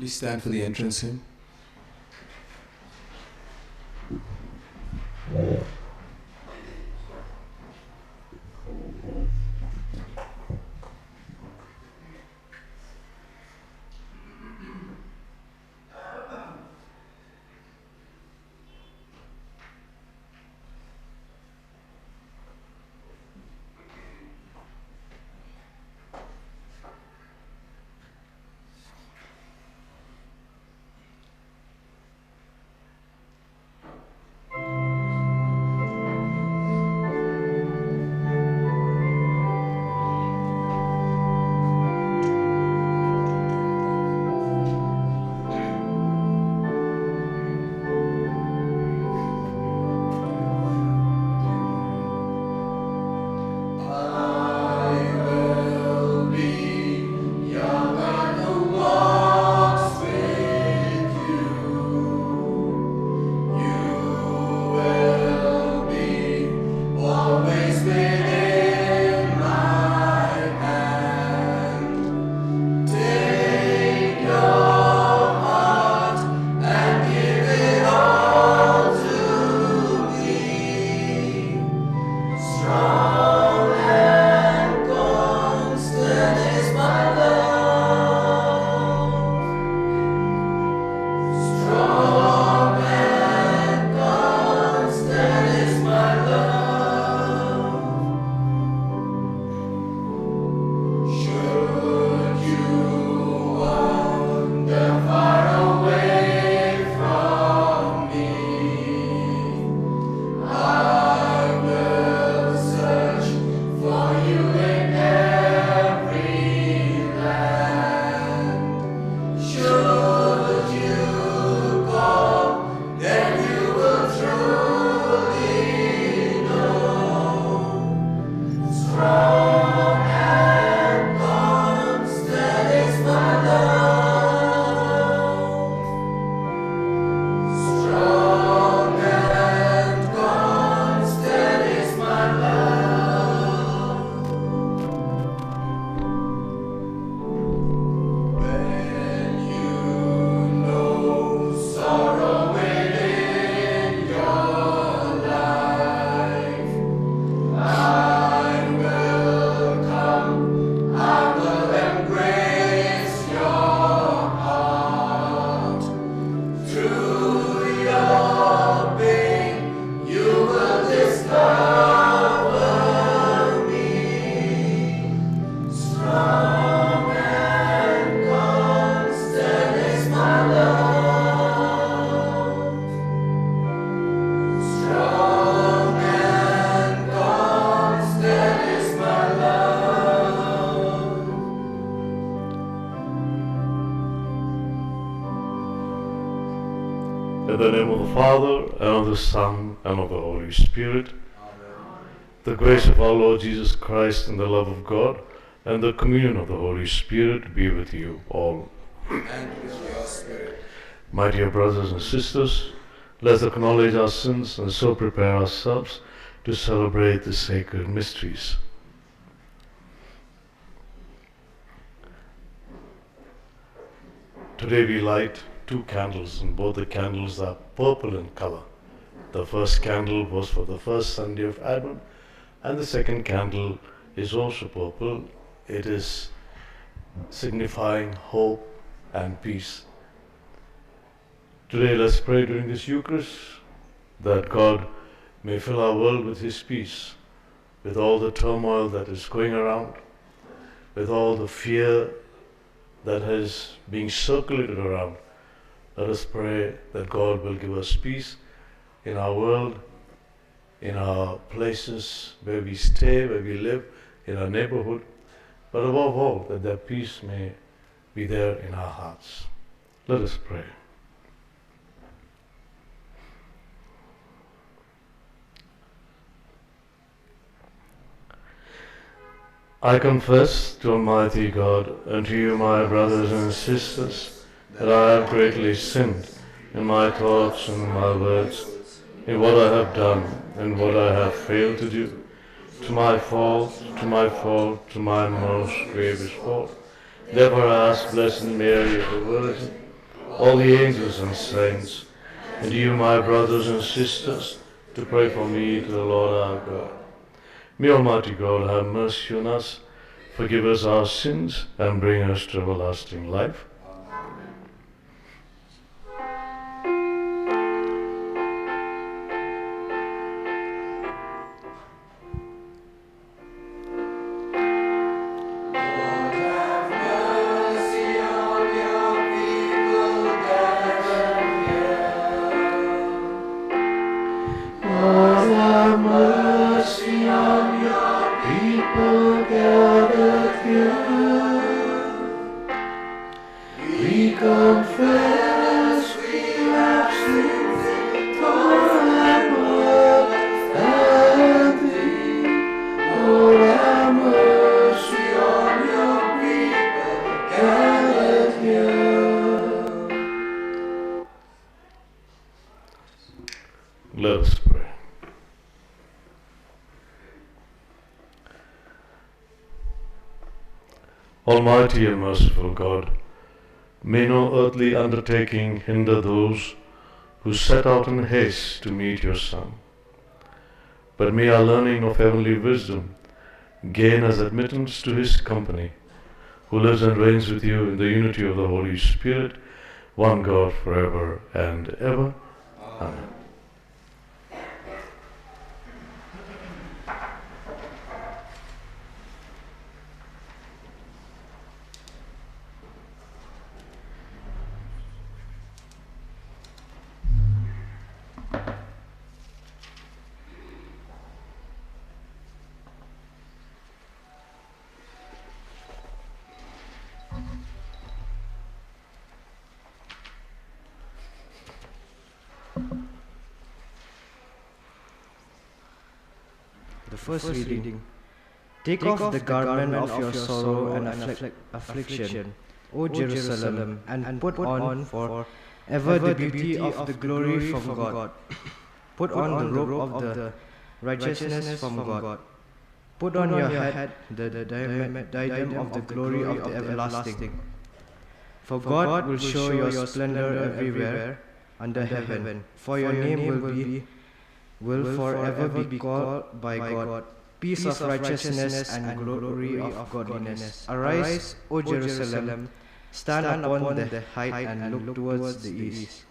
Please stand for the entrance hymn. In the name of the Father, and of the Son, and of the Holy Spirit. Amen. The grace of our Lord Jesus Christ, and the love of God, and the communion of the Holy Spirit be with you all. And with your spirit. My dear brothers and sisters, let's acknowledge our sins and so prepare ourselves to celebrate the sacred mysteries. Today we light 2 candles, and both the candles are purple in color. The first candle was for the first Sunday of Advent, and the second candle is also purple. It is signifying hope and peace. Today let's pray during this Eucharist that God may fill our world with His peace, with all the turmoil that is going around, with all the fear that is being circulated around. Let us pray that God will give us peace in our world, in our places where we stay, where we live, in our neighborhood, but above all, that that peace may be there in our hearts. Let us pray. I confess to Almighty God and to you, my brothers and sisters, that I have greatly sinned in my thoughts and my words, in what I have done and what I have failed to do, to my fault, to my most grievous fault. Therefore I ask Blessed Mary, the Virgin, all the angels and saints, and you, my brothers and sisters, to pray for me to the Lord our God. May Almighty God have mercy on us, forgive us our sins, and bring us to everlasting life. Let us pray. Almighty and merciful God, may no earthly undertaking hinder those who set out in haste to meet your Son, but may our learning of heavenly wisdom gain us admittance to his company, who lives and reigns with you in the unity of the Holy Spirit, one God forever and ever. Amen. The first reading. Take off the garment of your sorrow and affliction, O Jerusalem, and put on for ever the beauty of the glory from God. Put on the robe of the righteousness from God. Put on your head the diadem of the glory of the everlasting. For God will show your splendor everywhere under heaven, for your name will forever be called by God. Peace of righteousness and glory of godliness. Arise, O Jerusalem, stand upon the height and look towards the east.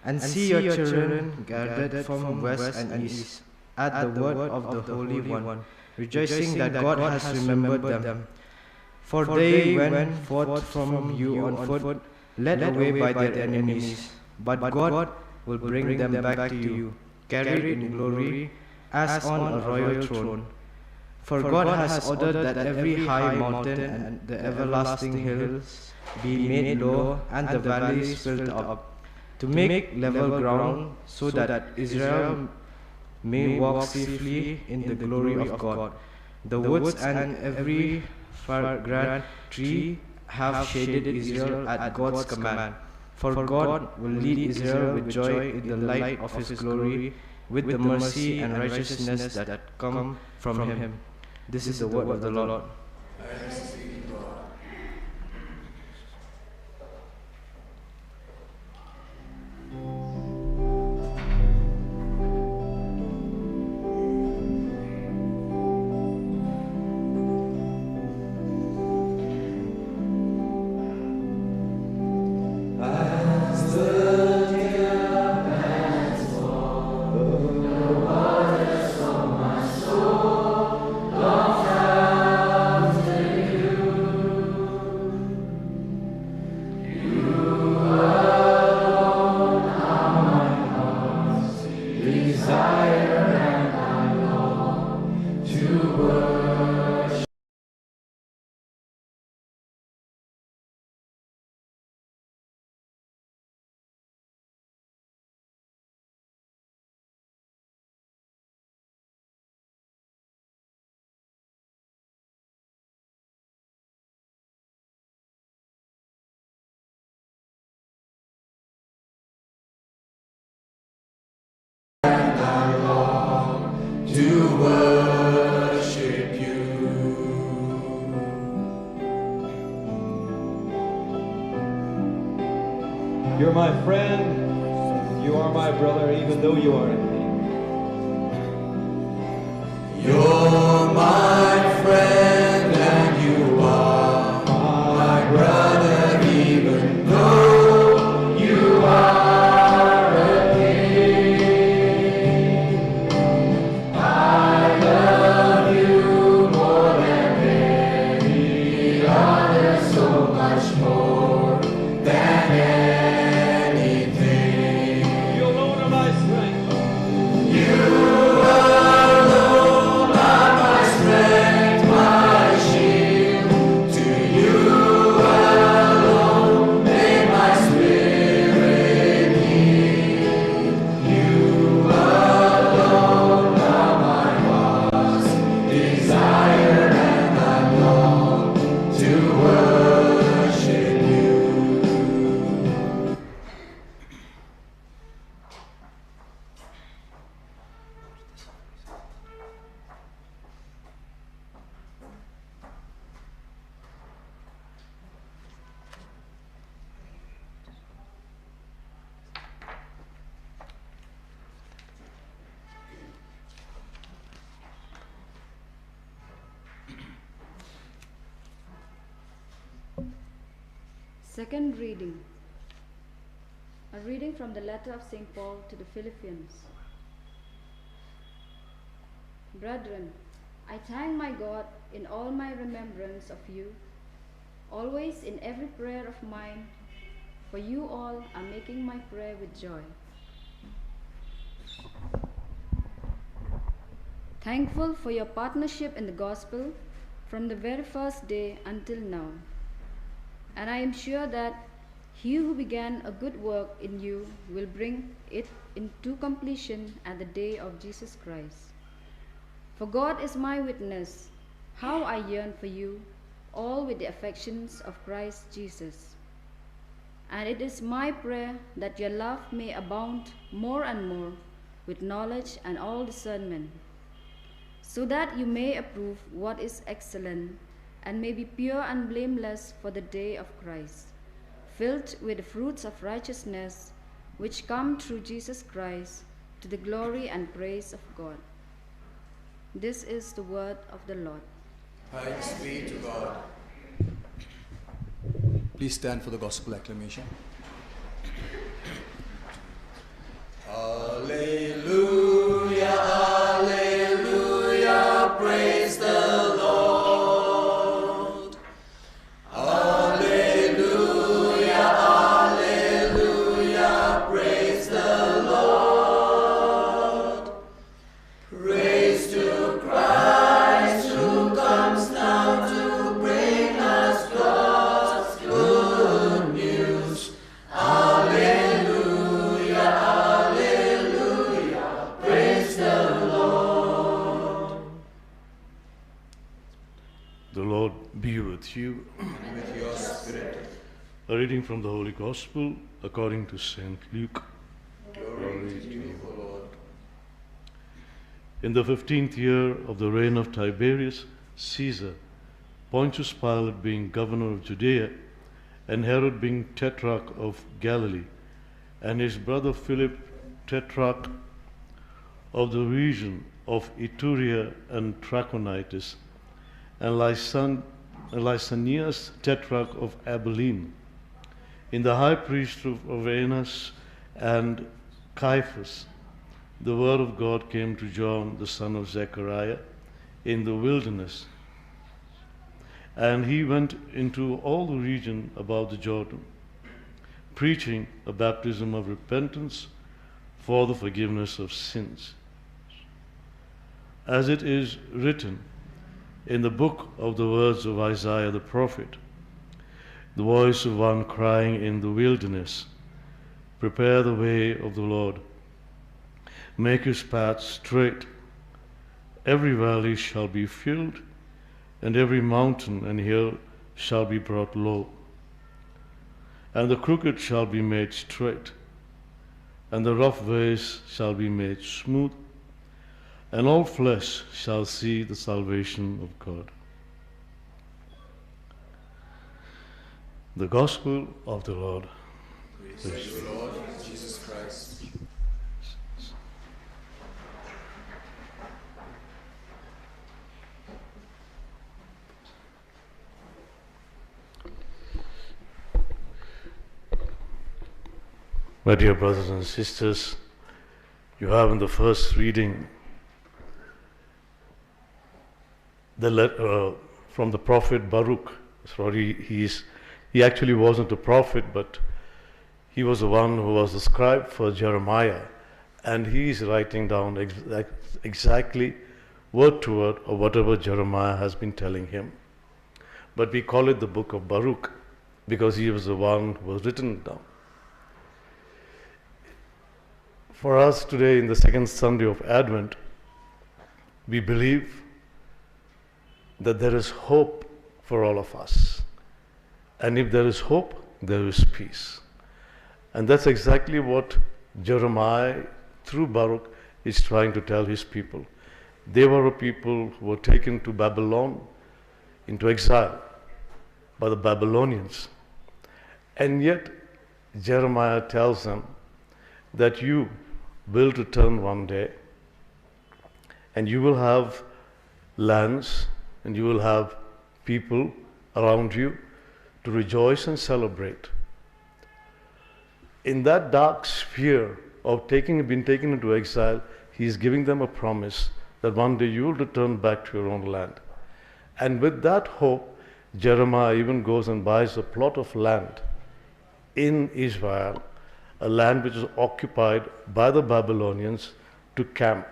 And see your children gathered from west and east at the word of the Holy One, rejoicing that God has remembered them. For they went forth from you on foot, led away by their enemies. But God will bring them back to you, carried in glory, as on a royal throne. For God has ordered that every high mountain and the everlasting hills be made low and the valleys filled up, to make level ground, so that Israel may walk safely in the glory of God. The woods and every fragrant tree have shaded Israel at God's command. For God will lead Israel with joy in the light of his glory, with the mercy and righteousness that come from him. This is the word of the Lord. my friend. You are my brother, even though you are in pain. You're my friend and you are my brother, even though you are a king. I love you more than any other, so much more than anything. You alone are my strength. You alone are my strength, my shield. To you alone may my spirit yield. You alone are my heart's desire, and I long to worship you. Second reading. A reading from the letter of St. Paul to the Philippians. Brethren, I thank my God in all my remembrance of you, always in every prayer of mine, for you all are making my prayer with joy. Thankful for your partnership in the gospel from the very first day until now. And I am sure that he who began a good work in you will bring it into completion at the day of Jesus Christ. For God is my witness, how I yearn for you, all with the affections of Christ Jesus. And it is my prayer that your love may abound more and more with knowledge and all discernment, so that you may approve what is excellent, and may be pure and blameless for the day of Christ, filled with the fruits of righteousness, which come through Jesus Christ, to the glory and praise of God. This is the word of the Lord. Thanks be to God. Please stand for the gospel acclamation. Alleluia, alleluia, praise the Lord. Alleluia, alleluia, praise the Lord. Praise to Christ who comes now to bring us God's good news. Alleluia, alleluia, praise the Lord. The Lord be with you. And with your spirit, A reading from the Holy Gospel according to St. Luke. glory to you, O Lord. In the 15th year of the reign of Tiberius Caesar, Pontius Pilate being governor of Judea, and Herod being tetrarch of Galilee, and his brother Philip tetrarch of the region of Iturea and Trachonitis, and Lysanias tetrarch of Abilene, in the high priesthood of Annas and Caiaphas, the word of God came to John, the son of Zechariah, in the wilderness. And he went into all the region about the Jordan, preaching a baptism of repentance for the forgiveness of sins. As it is written in the book of the words of Isaiah the prophet, the voice of one crying in the wilderness, prepare the way of the Lord, make his path straight. Every valley shall be filled, and every mountain and hill shall be brought low. And the crooked shall be made straight, and the rough ways shall be made smooth, and all flesh shall see the salvation of God. The Gospel of the Lord. Praise you, Lord Jesus Christ. My dear brothers and sisters, you have in the first reading the letter from the prophet Baruch. Sorry, he actually wasn't a prophet, but he was the one who was the scribe for Jeremiah, and he is writing down exactly word to word of whatever Jeremiah has been telling him. But we call it the book of Baruch because he was the one who was written down. For us today, in the second Sunday of Advent, we believe that there is hope for all of us. And if there is hope, there is peace. And that's exactly what Jeremiah, through Baruch, is trying to tell his people. They were a people who were taken to Babylon, into exile, by the Babylonians. And yet, Jeremiah tells them that you will return one day, and you will have lands, and you will have people around you to rejoice and celebrate. In that dark sphere of being taken into exile, he is giving them a promise that one day you will return back to your own land. And with that hope, Jeremiah even goes and buys a plot of land in Israel, a land which is occupied by the Babylonians, to camp,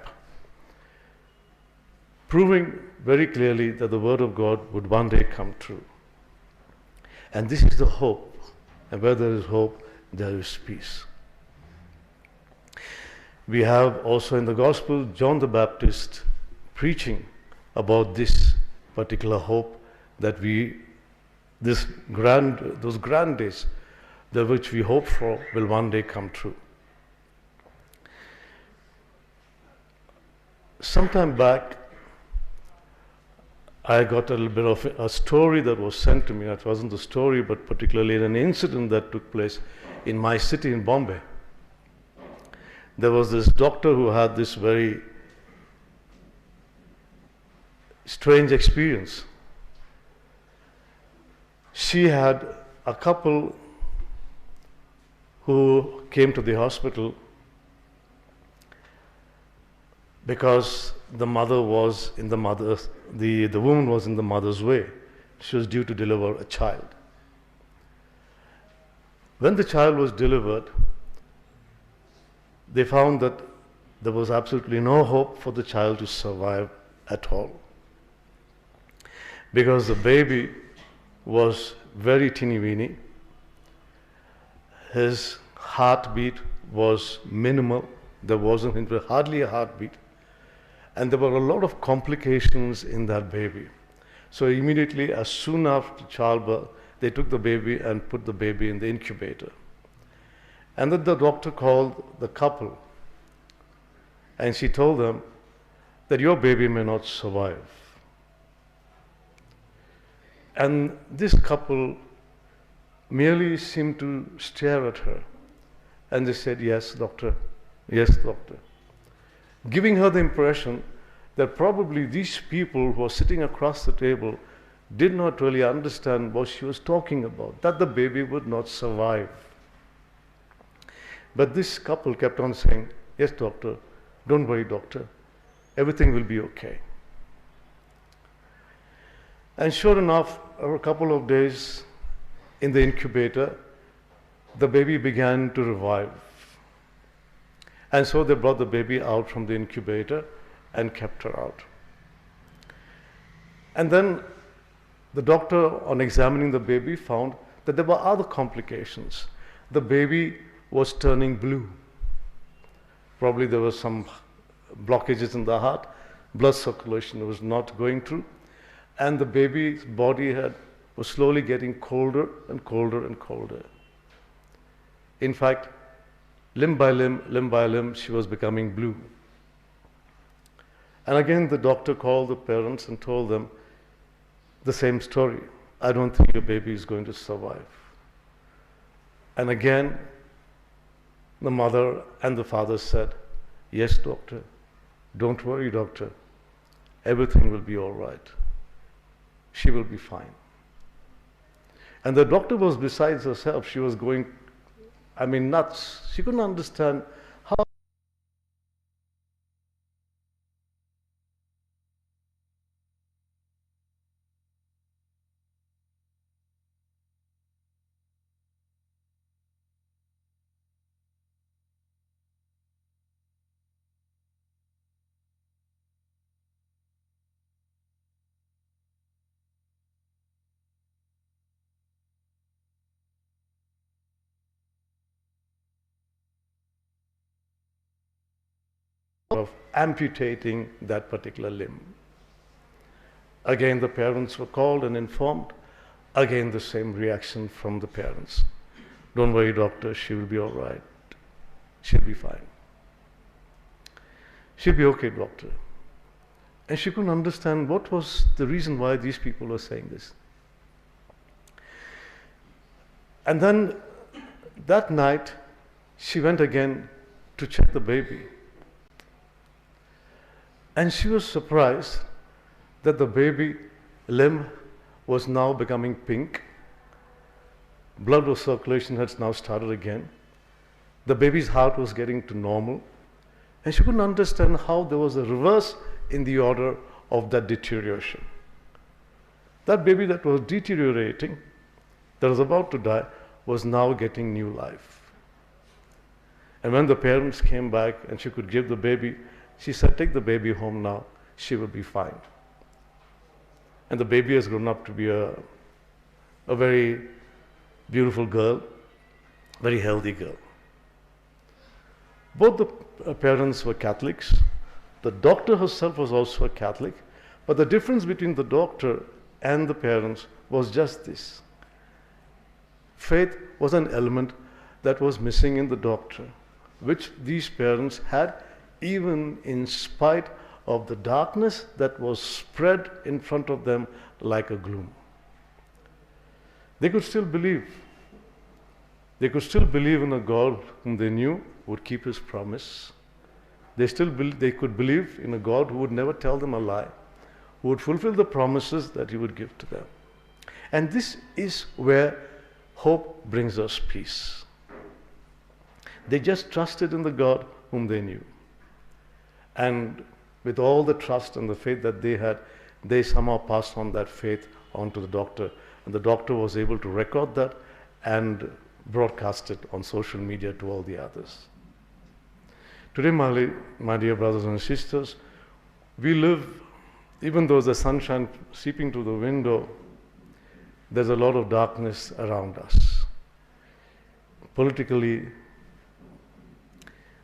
proving very clearly that the word of God would one day come true. And this is the hope. And where there is hope, there is peace. We have also in the Gospel John the Baptist preaching about this particular hope that those grand days that which we hope for will one day come true. Sometime back, I got a little bit of a story that was sent to me. It wasn't a story, but particularly an incident that took place in my city in Bombay. There was this doctor who had this very strange experience. She had a couple who came to the hospital because the woman was in the mother's way. She was due to deliver a child. When the child was delivered, they found that there was absolutely no hope for the child to survive at all, because the baby was very teeny-weeny. His heartbeat was minimal. There wasn't hardly a heartbeat. And there were a lot of complications in that baby. So immediately, as soon after childbirth, they took the baby and put the baby in the incubator. And then the doctor called the couple, and she told them that your baby may not survive. And this couple merely seemed to stare at her, and they said, "Yes, doctor, yes, doctor," giving her the impression that probably these people who were sitting across the table did not really understand what she was talking about, that the baby would not survive. But this couple kept on saying, "Yes, doctor, don't worry, doctor, everything will be okay." And sure enough, over a couple of days in the incubator, the baby began to revive. And so they brought the baby out from the incubator and kept her out. And then the doctor, on examining the baby, found that there were other complications. The baby was turning blue. Probably there were some blockages in the heart. Blood circulation was not going through. And the baby's body was slowly getting colder and colder and colder. In fact, limb by limb, she was becoming blue. And again, the doctor called the parents and told them the same story. "I don't think your baby is going to survive." And again, The mother and the father said, "Yes, doctor. Don't worry, doctor. Everything will be all right. She will be fine." And the doctor was besides herself. She was going, nuts. She couldn't understand how of amputating that particular limb. Again, the parents were called and informed. Again, the same reaction from the parents. "Don't worry, doctor, she will be all right. She'll be fine. She'll be okay, doctor." And she couldn't understand what was the reason why these people were saying this. And then that night, she went again to check the baby. And she was surprised that the baby limb was now becoming pink. Blood circulation had now started again. The baby's heart was getting to normal. And she couldn't understand how there was a reverse in the order of that deterioration. That baby that was deteriorating, that was about to die, was now getting new life. And when the parents came back and she could give the baby, she said, "Take the baby home now, she will be fine." And the baby has grown up to be a very beautiful girl, very healthy girl. Both the parents were Catholics. The doctor herself was also a Catholic. But the difference between the doctor and the parents was just this. Faith was an element that was missing in the doctor, which these parents had, even in spite of the darkness that was spread in front of them like a gloom. They could still believe. They could still believe in a God whom they knew would keep his promise. They could believe in a God who would never tell them a lie, who would fulfill the promises that he would give to them. And this is where hope brings us peace. They just trusted in the God whom they knew. And with all the trust and the faith that they had, they somehow passed on that faith onto the doctor. And the doctor was able to record that and broadcast it on social media to all the others. Today, my dear brothers and sisters, we live, even though the sunshine seeping through the window, there's a lot of darkness around us. Politically,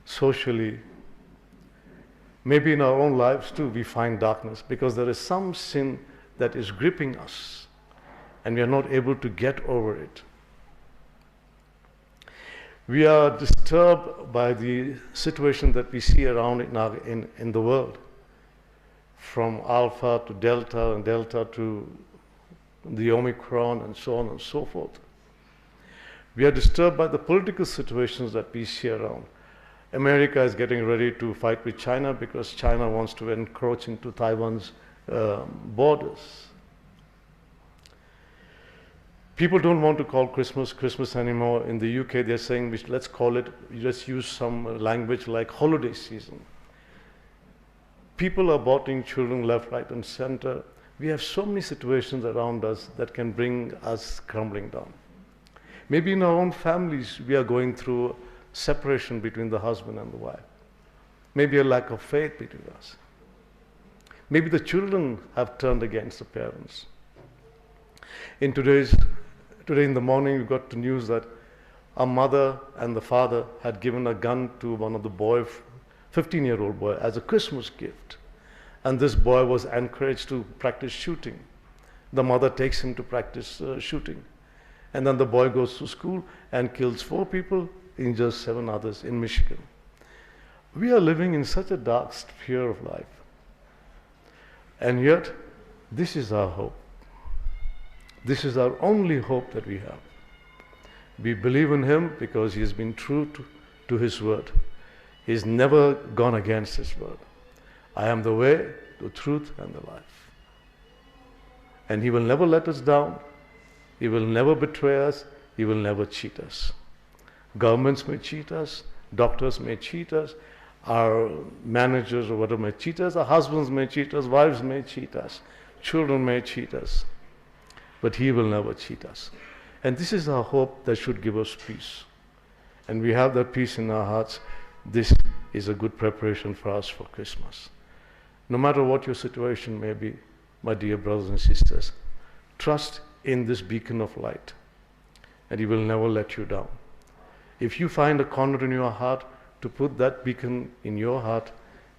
socially, maybe in our own lives too, we find darkness because there is some sin that is gripping us and we are not able to get over it. We are disturbed by the situation that we see around in the world, from Alpha to Delta and Delta to the Omicron and so on and so forth. We are disturbed by the political situations that we see around. America is getting ready to fight with China because China wants to encroach into Taiwan's borders. People don't want to call Christmas Christmas anymore. In the UK, they're saying, let's call it, let's use some language like holiday season. People are aborting children left, right, and center. We have so many situations around us that can bring us crumbling down. Maybe in our own families, we are going through separation between the husband and the wife. Maybe a lack of faith between us. Maybe the children have turned against the parents. Today in the morning, we got the news that a mother and the father had given a gun to one of the 15-year-old boy, as a Christmas gift. And this boy was encouraged to practice shooting. The mother takes him to practice shooting. And then the boy goes to school and kills 4 people, injures 7 others in Michigan. We are living in such a dark sphere of life. And yet, this is our hope. This is our only hope that we have. We believe in him because he has been true to His word. He's never gone against His word. I am the way, the truth, and the life. And He will never let us down. He will never betray us. He will never cheat us. Governments may cheat us. Doctors may cheat us. Our managers or whatever may cheat us. Our husbands may cheat us. Wives may cheat us. Children may cheat us. But He will never cheat us. And this is our hope that should give us peace. And we have that peace in our hearts. This is a good preparation for us for Christmas. No matter what your situation may be, my dear brothers and sisters, trust in this beacon of light, and He will never let you down. If you find a corner in your heart to put that beacon in your heart,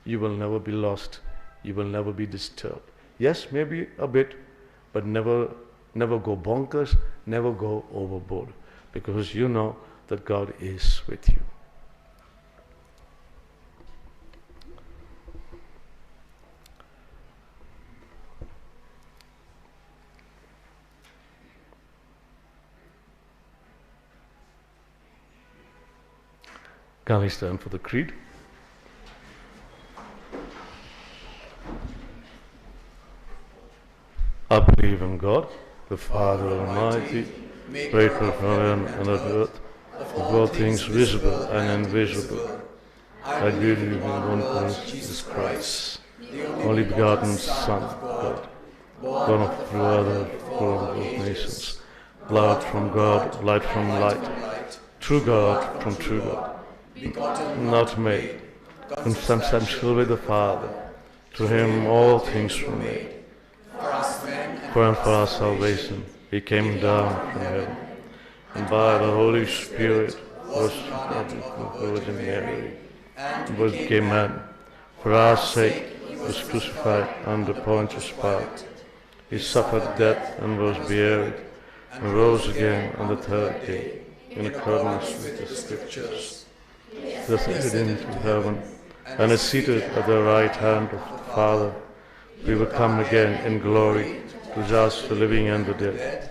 you will never be lost. You will never be disturbed. Yes, maybe a bit, but never go bonkers, never go overboard, because you know that God is with you. Can we stand for the creed? I believe in God, the Father Almighty, creator of heaven and of earth, of all things visible and invisible. I believe in one person, Jesus Christ, only begotten Son of God, born of the Father, full of both nations, light from God, light from light, true God from true God, not made, consubstantial with the Father. To Him all things were made. For and for our salvation He came down from heaven, and by the Holy Spirit was conceived of the Virgin Mary, and became man. For our sake He was crucified under Pontius Pilate. He suffered death and was buried, and rose again on the third day, in accordance with the Scriptures. He ascended into heaven, and is seated at the right hand of the Father. He will come again in glory to judge the living and the dead.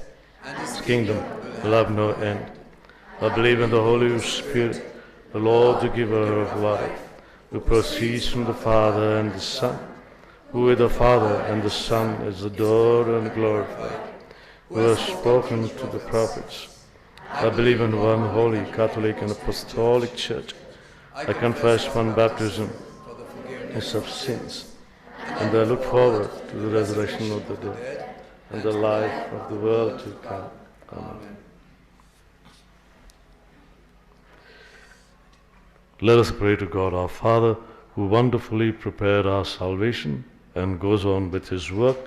His kingdom will have no end. I believe in the Holy Spirit, the Lord, the giver of life, who proceeds from the Father and the Son, who with the Father and the Son is adored and glorified, who has spoken to the prophets. I believe in one holy, Catholic and Apostolic Church. I confess one baptism for the forgiveness of sins, and I look forward to the resurrection of the dead and the life of the world to come. Amen. Let us pray to God our Father, who wonderfully prepared our salvation and goes on with His work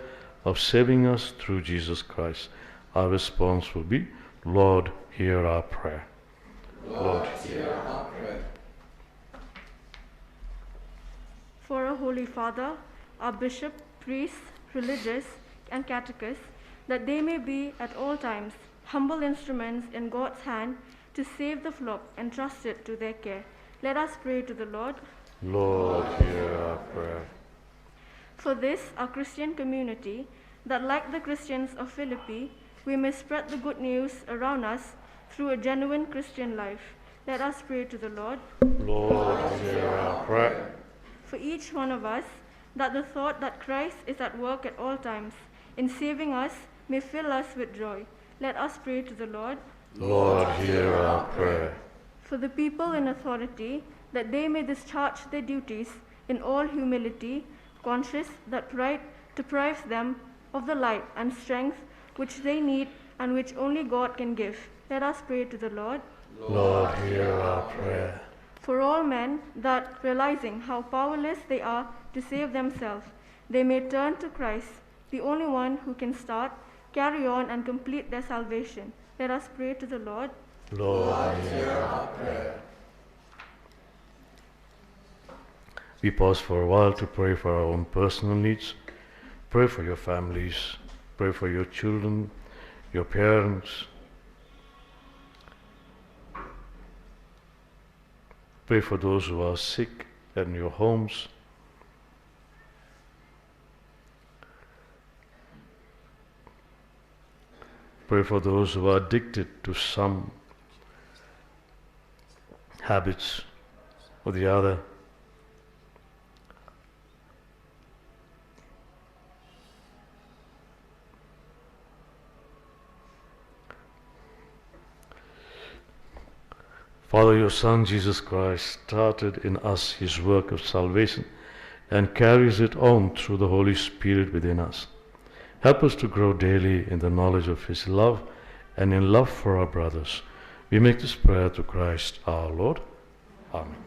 of saving us through Jesus Christ. Our response will be, Lord, hear our prayer. Lord, hear our prayer. For our Holy Father, our bishop, priests, religious, and catechists, that they may be at all times humble instruments in God's hand to save the flock entrusted to their care. Let us pray to the Lord. Lord, hear our prayer. For this, our Christian community, that like the Christians of Philippi, we may spread the good news around us through a genuine Christian life. Let us pray to the Lord. Lord, hear our prayer. For each one of us, that the thought that Christ is at work at all times in saving us may fill us with joy. Let us pray to the Lord. Lord, hear our prayer. For the people in authority, that they may discharge their duties in all humility, conscious that pride deprives them of the light and strength which they need and which only God can give. Let us pray to the Lord. Lord, hear our prayer. For all men, that realizing how powerless they are to save themselves, they may turn to Christ, the only one who can start, carry on, and complete their salvation. Let us pray to the Lord. Lord, hear our prayer. We pause for a while to pray for our own personal needs. Pray for your families. Pray for your children, your parents. Pray for those who are sick in your homes. Pray for those who are addicted to some habits or the other. Father, your Son Jesus Christ started in us his work of salvation and carries it on through the Holy Spirit within us. Help us to grow daily in the knowledge of his love and in love for our brothers. We make this prayer to Christ our Lord. Amen.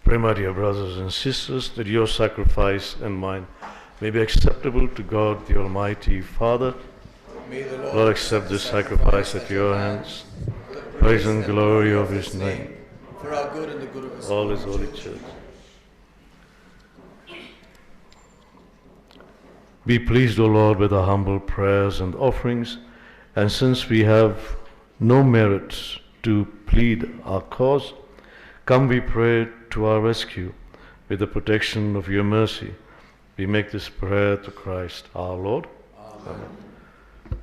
Pray, my dear brothers and sisters, that your sacrifice and mine may be acceptable to God the Almighty Father. May the Lord, accept this sacrifice at your hands, praise and glory of his name, for our good and the good of his all his holy church. Be pleased, O Lord, with our humble prayers and offerings, and since we have no merit to plead our cause, come, we pray, to our rescue with the protection of your mercy. We make this prayer to Christ our Lord. Amen.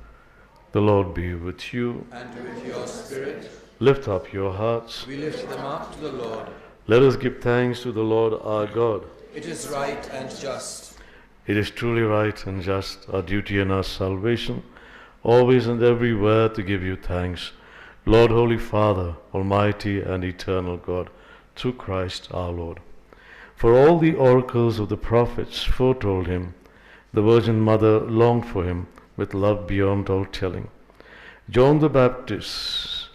The Lord be with you. And with your spirit, Lift up your hearts. we lift them up to the Lord. Let us give thanks to the Lord our God. It is right and just. It is truly right and just, our duty and our salvation, always and everywhere to give you thanks, Lord, Holy Father, Almighty and eternal God, through Christ our Lord. For all the oracles of the prophets foretold him, the Virgin Mother longed for him with love beyond all telling. John the Baptist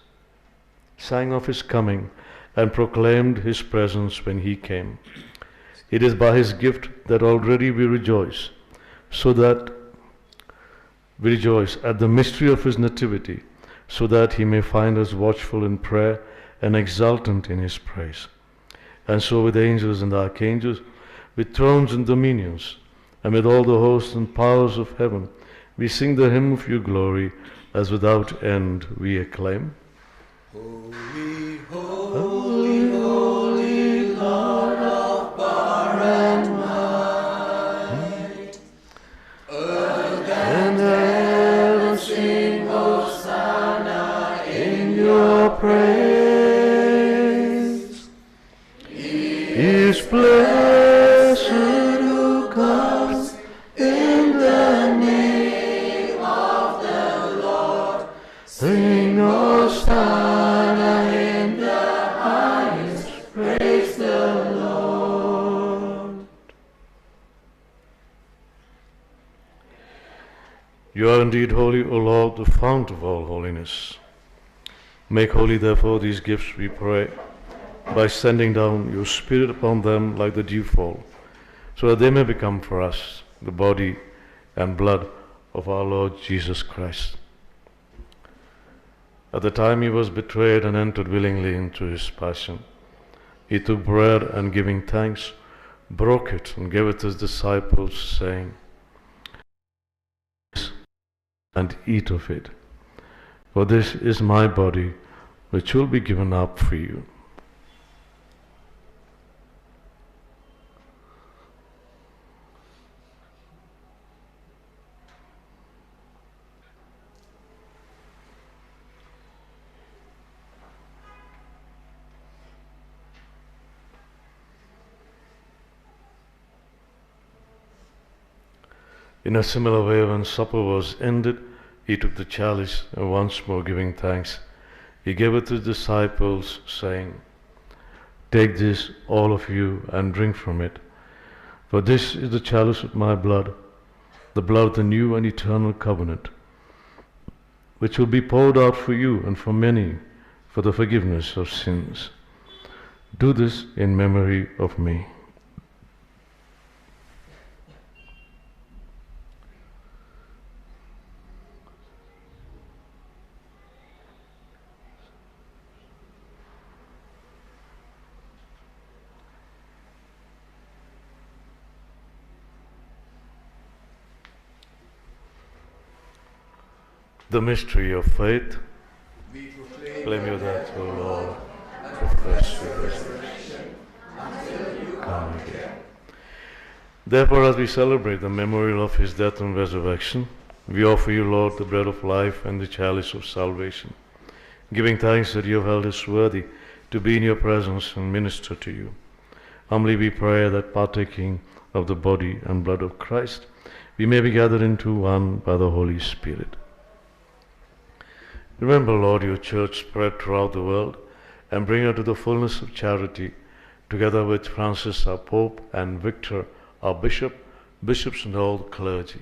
sang of his coming and proclaimed his presence when he came. It is by his gift that already we rejoice, so that we rejoice at the mystery of his nativity, so that he may find us watchful in prayer and exultant in his praise. And so with angels and archangels, with thrones and dominions, and with all the hosts and powers of heaven, we sing the hymn of your glory, as without end we acclaim. Holy, holy, holy, Lord of power and might. Earth and heaven sing Hosanna in your praise. He is blessed who comes in the name of the Lord. Sing Hosanna in the highest, praise the Lord. You are indeed holy, O Lord, the fount of all holiness. Make holy, therefore, these gifts, we pray, by sending down your Spirit upon them like the dewfall, so that they may become for us the body and blood of our Lord Jesus Christ. At the time he was betrayed and entered willingly into his passion, he took bread and giving thanks, broke it and gave it to his disciples, saying, "And eat of it, for this is my body, which will be given up for you." In a similar way, when supper was ended, he took the chalice, and once more giving thanks, he gave it to his disciples, saying, "Take this, all of you, and drink from it, for this is the chalice of my blood, the blood of the new and eternal covenant, which will be poured out for you and for many for the forgiveness of sins. Do this in memory of me." The mystery of faith. We Proclaim you that, O Lord, profess your resurrection until you come again. Therefore, as we celebrate the memorial of his death and resurrection, we offer you, Lord, the bread of life and the chalice of salvation, giving thanks that you have held us worthy to be in your presence and minister to you. Humbly we pray that, partaking of the body and blood of Christ, we may be gathered into one by the Holy Spirit. Remember, Lord, your church spread throughout the world, and bring her to the fullness of charity, together with Francis our Pope and Victor our Bishop, bishops and all the clergy.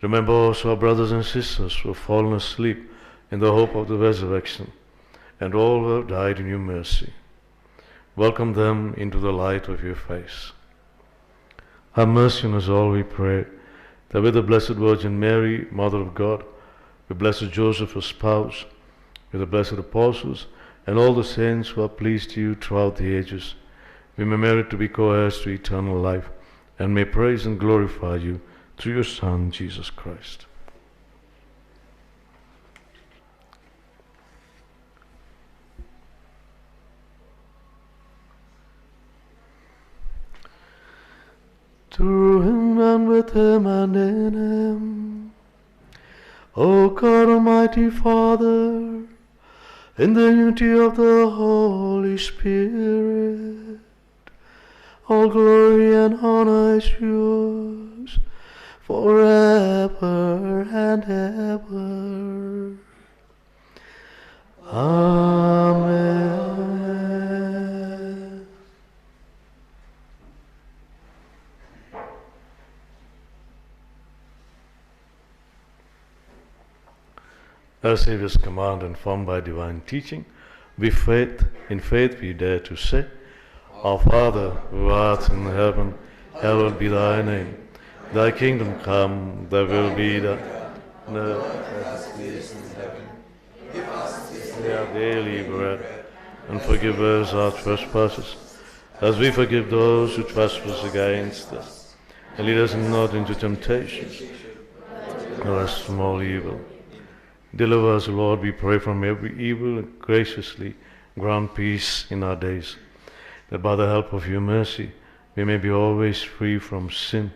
Remember also our brothers and sisters who have fallen asleep in the hope of the resurrection, and all who have died in your mercy. Welcome them into the light of your face. Have mercy on us all, we pray, that with the Blessed Virgin Mary, Mother of God, with blessed Joseph, her spouse, with the blessed apostles, and all the saints who are pleased to you throughout the ages, we may merit to be co-heirs to eternal life, and may praise and glorify you through your Son, Jesus Christ. Through him and with him and in him, O God, Almighty Father, in the unity of the Holy Spirit, all glory and honor is yours forever and ever. Amen. Our Saviour's command, informed by divine teaching, in faith we dare to say, Our Father, who art in heaven, hallowed be thy name. Thy kingdom come, thy will be done, on earth as it is in heaven. Give us our daily bread, and forgive us our trespasses, as we forgive those who trespass against us. And lead us not into temptation, but us from all evil. Deliver us, Lord, we pray, from every evil, and graciously grant peace in our days, that by the help of your mercy we may be always free from sin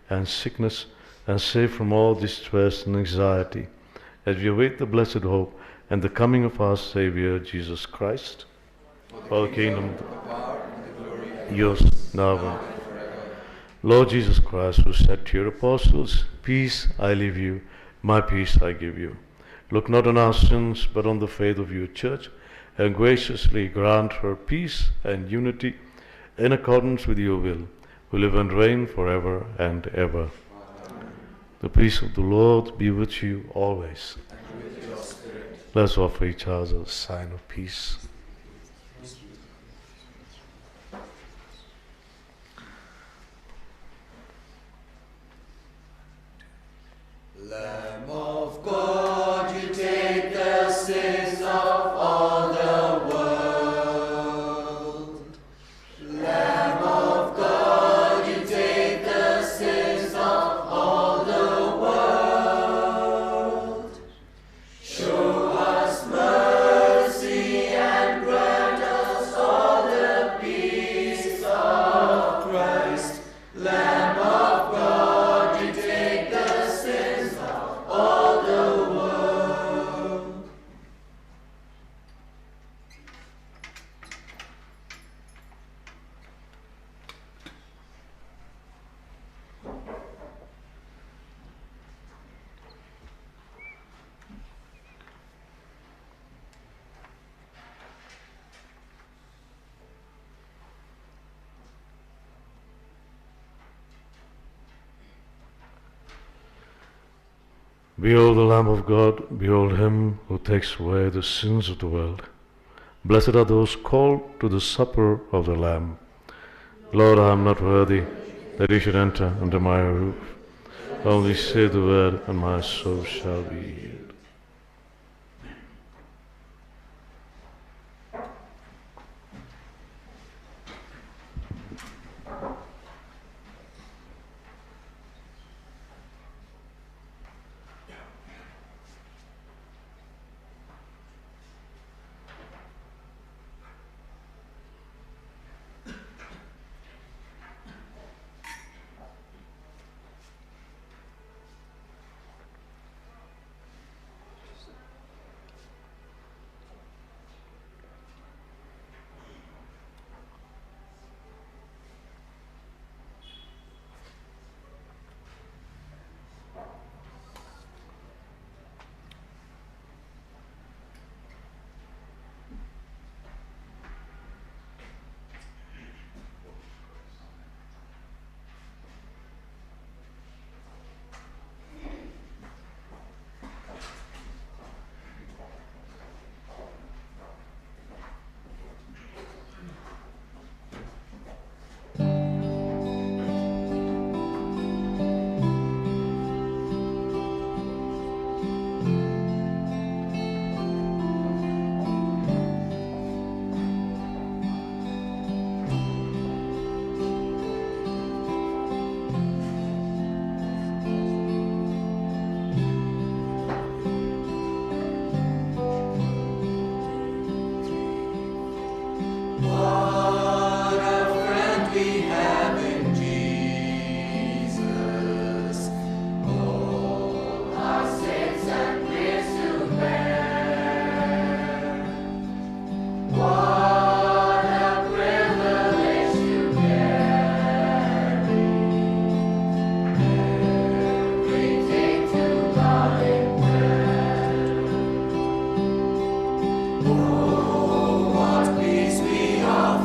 and sickness, and safe from all distress and anxiety, as we await the blessed hope and the coming of our Savior, Jesus Christ. For the kingdom, yours now and forever. Lord Jesus Christ, who said to your apostles, "Peace I leave you, my peace I give you," look not on our sins, but on the faith of your church, and graciously grant her peace and unity in accordance with your will, who live and reign forever and ever. Amen. The peace of the Lord be with you always. And with your spirit. Let's offer each other a sign of peace. Lamb of God, you take the sins of all the world. Lamb of God, you take the sins of all the world. Show us mercy and grant us all the peace of Christ. Lamb of God, you take the sins of all the world. Behold the Lamb of God, behold him who takes away the sins of the world. Blessed are those called to the supper of the Lamb. Lord, I am not worthy that you should enter under my roof. Only say the word, and my soul shall be healed. Oh, what peace we offer.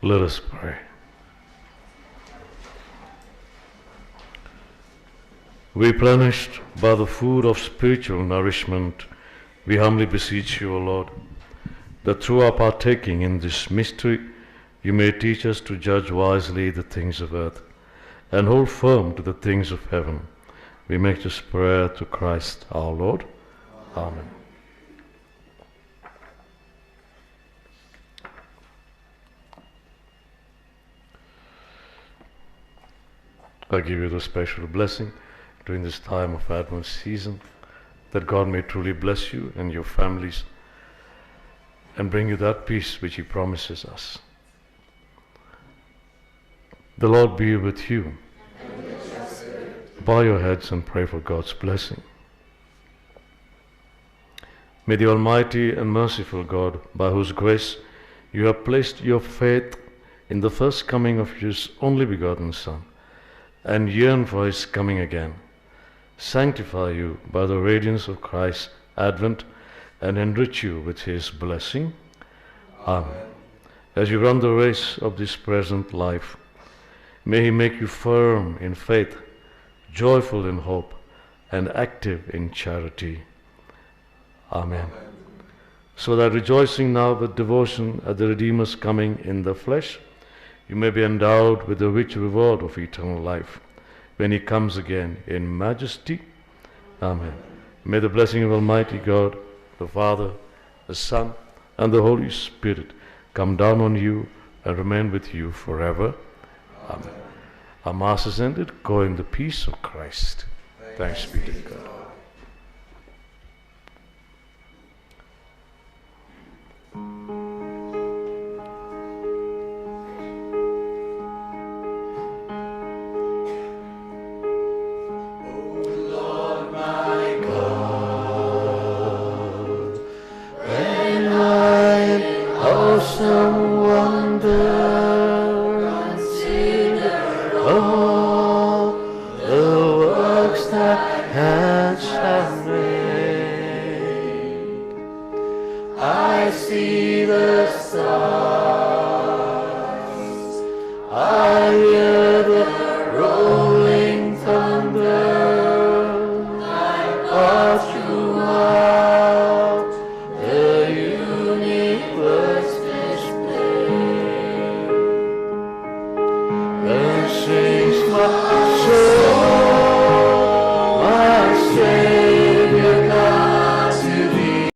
Let us pray. Replenished by the food of spiritual nourishment, we humbly beseech you, O Lord, that through our partaking in this mystery, you may teach us to judge wisely the things of earth and hold firm to the things of heaven. We make this prayer to Christ our Lord. Amen. I give you the special blessing during this time of Advent season, that God may truly bless you and your families and bring you that peace which He promises us. The Lord be with you. And with your spirit. Bow your heads and pray for God's blessing. May the Almighty and merciful God, by whose grace you have placed your faith in the first coming of His only begotten Son, and yearn for His coming again, sanctify you by the radiance of Christ's advent and enrich you with His blessing. Amen. As you run the race of this present life, may He make you firm in faith, joyful in hope, and active in charity. Amen. So that rejoicing now with devotion at the Redeemer's coming in the flesh, you may be endowed with the rich reward of eternal life when He comes again in majesty. Amen. May the blessing of Almighty God, the Father, the Son, and the Holy Spirit come down on you and remain with you forever. Amen. Our Mass is ended. Go in the peace of Christ. Thanks be to God. Awesome wonder, consider all the works that hands have made. I see the stars, I hear the rolling thunder, I watch throughout the universe. Then sings my soul, my Savior God to Thee.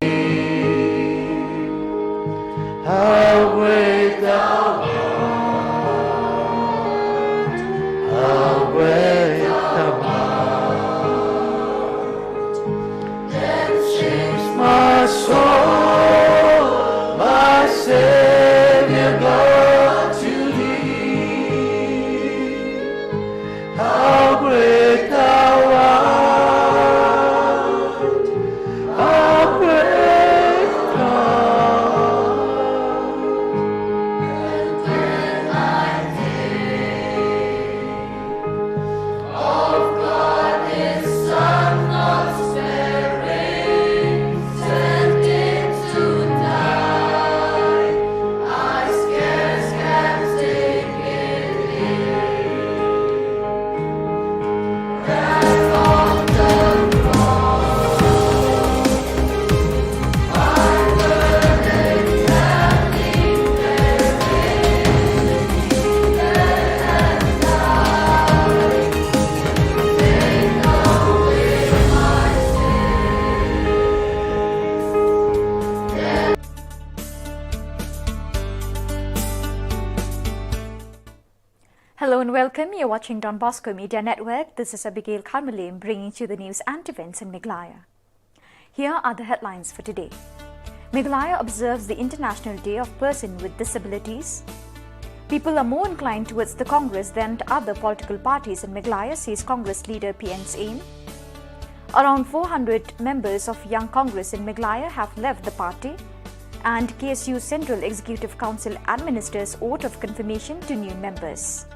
How great Thou art, how great Thou art. Then sings my soul, my Savior God to How great Thou art, how great Thou art. And when I think of God His Son not sparing, sent Him to die, I scarce can take it in. On the cross, our burden carrying their that had died, take away my sin. Hello and welcome. You're watching Don Bosco Media Network. This is Abigail Carmelim bringing you the news and events in Meghalaya. Here are the headlines for today. Meghalaya observes the International Day of Person with Disabilities. People are more inclined towards the Congress than to other political parties in Meghalaya, says Congress leader PN's aim. Around 400 members of Young Congress in Meghalaya have left the party, and KSU Central Executive Council administers oath of confirmation to new members.